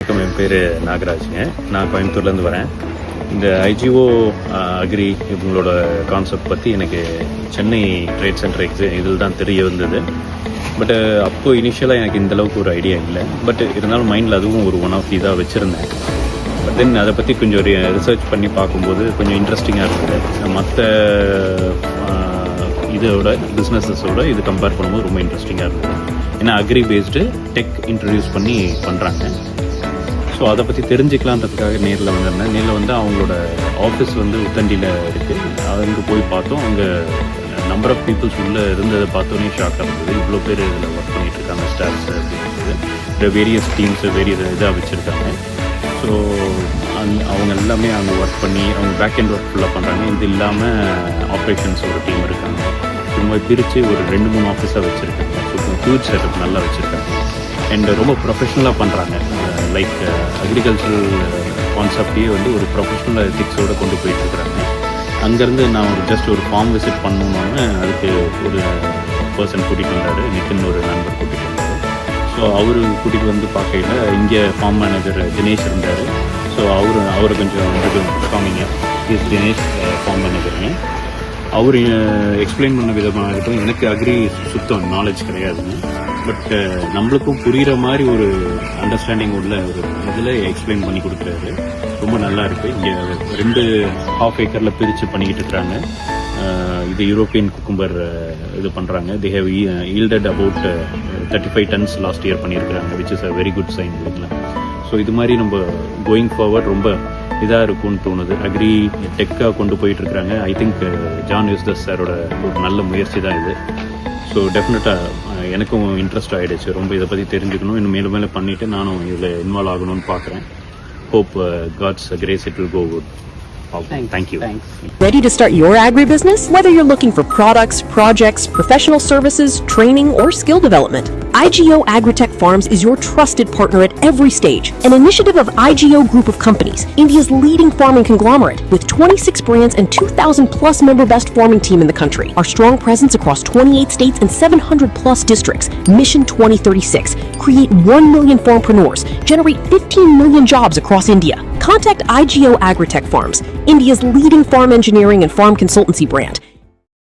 வணக்கம், என் பேர் நாகராஜுங்க. நான் கோயம்புத்தூர்லேருந்து வரேன். இந்த ஐஜிஓ அக்ரி இவங்களோட கான்செப்ட் பற்றி எனக்கு சென்னை ட்ரேட் சென்டர் இதில் தான் தெரிய வந்தது. பட் அப்போது இனிஷியலாக எனக்கு இந்தளவுக்கு ஒரு ஐடியா இல்லை. பட் இருந்தாலும் மைண்டில் அதுவும் ஒரு ஒன் ஆஃப் இதாக வச்சுருந்தேன். பட் தென் அதை பற்றி கொஞ்சம் ரிசர்ச் பண்ணி பார்க்கும்போது கொஞ்சம் இன்ட்ரெஸ்டிங்காக இருக்குது. மற்ற இதோட பிஸ்னஸஸோட இது கம்பேர் பண்ணும்போது ரொம்ப இன்ட்ரெஸ்டிங்காக இருக்குது. ஏன்னா அக்ரி பேஸ்டு டெக் இன்ட்ரடியூஸ் பண்ணி பண்ணுறாங்க. ஸோ அதை பற்றி தெரிஞ்சுக்கலான்றதுக்காக நேரில் வந்திருந்தேன். நேரில் வந்து அவங்களோட ஆஃபீஸ் வந்து உத்தண்டியில் இருக்குது. அங்கே போய் பார்த்தோம். அங்கே நம்பர் ஆஃப் பீப்புள்ஸ் உள்ளே இருந்ததை பார்த்தோன்னே ஷாக்காக இருந்தது. இவ்வளோ பேர் இதில் ஒர்க் பண்ணிகிட்ருக்காங்க, ஸ்டாஃப்ஸ் அப்படின்றது. இந்த வேரியஸ் டீம்ஸு இதாக வச்சுருக்காங்க. ஸோ அவங்க எல்லாமே அங்கே ஒர்க் பண்ணி அவங்க பேக் அண்ட் ஒர்க் ஃபுல்லாக பண்ணுறாங்க. இது இல்லாமல் ஆப்ரேஷன்ஸ் ஒரு டீம் இருக்காங்க. இது மாதிரி பிரித்து ஒரு 2-3 ஆஃபீஸாக வச்சுருக்காங்க. ஸோ ஹியூஜ் செட்டப் நல்லா வச்சுருக்காங்க. அண்ட் ரொம்ப ப்ரொஃபஷ்னலாக பண்ணுறாங்க. லைக் அக்ரிகல்ச்சரல் கான்செப்டையே வந்து ஒரு ப்ரொஃபஷ்னல் எத்திக்ஸோடு கொண்டு போயிட்டுருக்குறாங்க. அங்கேருந்து நான் ஜஸ்ட் ஒரு ஃபார்ம் விசிட் பண்ணணுன்னு அதுக்கு ஒரு பர்சன் கூட்டிகிட்டு வந்தார். நிதின் ஒரு நண்பர் கூட்டிகிட்டு வந்தார். ஸோ அவர் கூட்டிகிட்டு வந்து பார்க்கையில் இங்கே ஃபார்ம் மேனேஜர் தினேஷ் இருந்தார். ஸோ அவரை கொஞ்சம் காமிங்க. இஸ் தினேஷ் ஃபார்ம் மேனேஜருங்க. அவர் எக்ஸ்பிளைன் பண்ண விதமாகட்டும், எனக்கு அக்ரி சுத்தம் நாலேஜ் கிடையாதுங்க. பட் நம்மளுக்கும் புரிகிற மாதிரி ஒரு அண்டர்ஸ்டாண்டிங் உள்ள ஒரு இதில் எக்ஸ்பிளைன் பண்ணி கொடுக்குறாரு. ரொம்ப நல்லா இருக்குது. இங்கே 2 ½ ஏக்கரில் பிரித்து பண்ணிக்கிட்டு இருக்கிறாங்க. இது யூரோப்பியன் குக்கும்பர் இது பண்ணுறாங்க. They have yielded about 35 tons last year பண்ணியிருக்கிறாங்க, which is a very good sign இல்லைங்களா. ஸோ இது மாதிரி நம்ம கோயிங் ஃபார்வர்ட் ரொம்ப இதாக இருக்கும்னு தோணுது. அக்ரி டெக்காக கொண்டு போயிட்டுருக்குறாங்க. ஐ திங்க் ஜான் யூஸ்தஸ் சாரோட ஒரு நல்ல முயற்சி தான் இது. ஸோ டெஃபினட்டாக எனக்கும் இன்ட்ரெஸ்ட் ஆகிடுச்சு. ரொம்ப இதை பற்றி தெரிஞ்சுக்கணும். இன்னும் மேலும் மேலே பண்ணிவிட்டு நானும் இதில் இன்வால்வ் ஆகணும்னு பார்க்குறேன். Hope God's grace it will go good. Thank you. Thanks. Ready to start your agribusiness? Whether you're looking for products, projects, professional services, training, or skill development, IGO Agritech Farms is your trusted partner at every stage. An initiative of IGO Group of Companies, India's leading farming conglomerate, with 26 brands and 2,000 plus member best farming team in the country. Our strong presence across 28 states and 700 plus districts. Mission 2036. Create 1 million farmpreneurs. Generate 15 million jobs across India. Contact IGO Agritech Farms, India's leading farm engineering and farm consultancy brand.